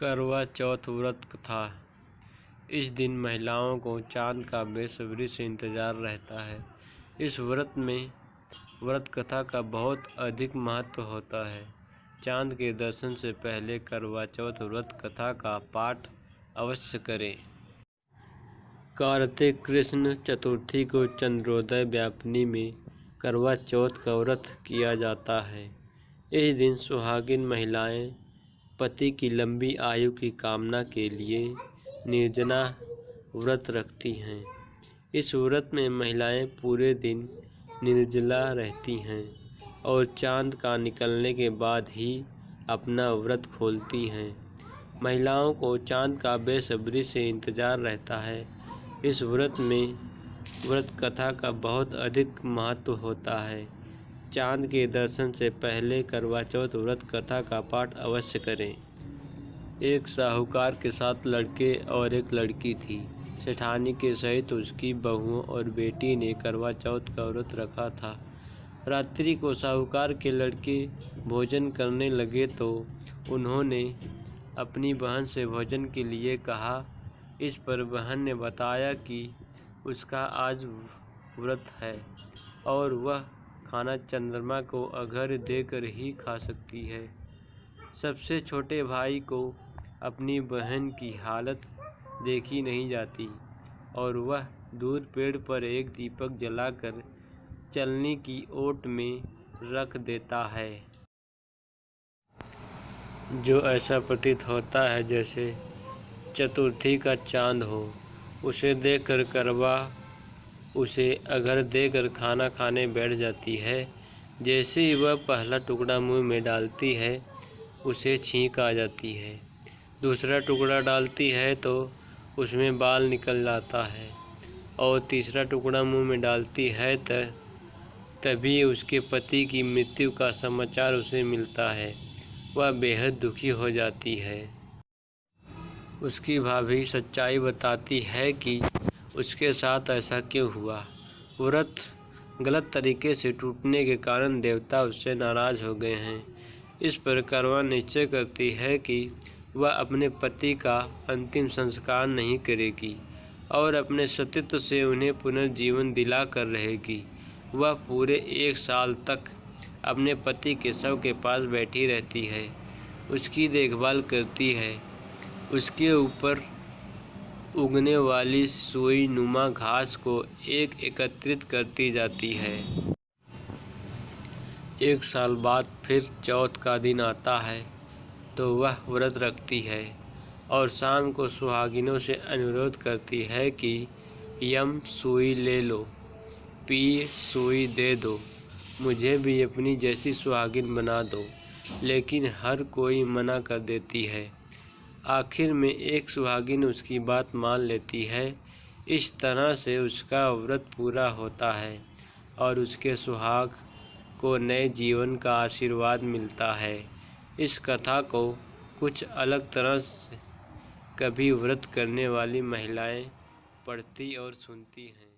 करवा चौथ व्रत कथा। इस दिन महिलाओं को चांद का बेसब्री से इंतजार रहता है। इस व्रत में व्रत कथा का बहुत अधिक महत्व होता है। चांद के दर्शन से पहले करवा चौथ व्रत कथा का पाठ अवश्य करें। कार्तिक कृष्ण चतुर्थी को चंद्रोदय व्यापिनी में करवा चौथ का व्रत किया जाता है। इस दिन सुहागिन महिलाएं पति की लंबी आयु की कामना के लिए निर्जला व्रत रखती हैं। इस व्रत में महिलाएं पूरे दिन निर्जला रहती हैं और चांद का निकलने के बाद ही अपना व्रत खोलती हैं। महिलाओं को चांद का बेसब्री से इंतजार रहता है। इस व्रत में व्रत कथा का बहुत अधिक महत्व होता है। चांद के दर्शन से पहले करवा चौथ व्रत कथा का पाठ अवश्य करें। एक साहूकार के 7 लड़के और एक लड़की थी। सेठानी के सहित उसकी बहुओं और बेटी ने करवा चौथ का व्रत रखा था। रात्रि को साहूकार के लड़के भोजन करने लगे तो उन्होंने अपनी बहन से भोजन के लिए कहा। इस पर बहन ने बताया कि उसका आज व्रत है और वह खाना चंद्रमा को अर्घ्य देकर ही खा सकती है। सबसे छोटे भाई को अपनी बहन की हालत देखी नहीं जाती और वह दूर पेड़ पर एक दीपक जलाकर चलनी की ओट में रख देता है। जो ऐसा प्रतीत होता है जैसे चतुर्थी का चांद हो। उसे देखकर करवा उसे अर्घ्य देकर खाना खाने बैठ जाती है। जैसे ही वह पहला टुकड़ा मुंह में डालती है उसे छींक आ जाती है। दूसरा टुकड़ा डालती है तो उसमें बाल निकल जाता है और तीसरा टुकड़ा मुंह में डालती है तभी उसके पति की मृत्यु का समाचार उसे मिलता है। वह बेहद दुखी हो जाती है। उसकी भाभी सच्चाई बताती है कि उसके साथ ऐसा क्यों हुआ। व्रत गलत तरीके से टूटने के कारण देवता उससे नाराज हो गए हैं। इस पर करवा निश्चय करती है कि वह अपने पति का अंतिम संस्कार नहीं करेगी और अपने सतीत्व से उन्हें पुनर्जीवन दिला कर रहेगी। वह पूरे 1 साल तक अपने पति के शव के पास बैठी रहती है, उसकी देखभाल करती है, उसके ऊपर उगने वाली सुई नुमा घास को एकत्रित करती जाती है। 1 साल बाद फिर चौथ का दिन आता है तो वह व्रत रखती है और शाम को सुहागिनों से अनुरोध करती है कि यम सुई ले लो, पी सुई दे दो, मुझे भी अपनी जैसी सुहागिन बना दो। लेकिन हर कोई मना कर देती है। आखिर में एक सुहागिन उसकी बात मान लेती है। इस तरह से उसका व्रत पूरा होता है और उसके सुहाग को नए जीवन का आशीर्वाद मिलता है। इस कथा को कुछ अलग तरह से कभी व्रत करने वाली महिलाएं पढ़ती और सुनती हैं।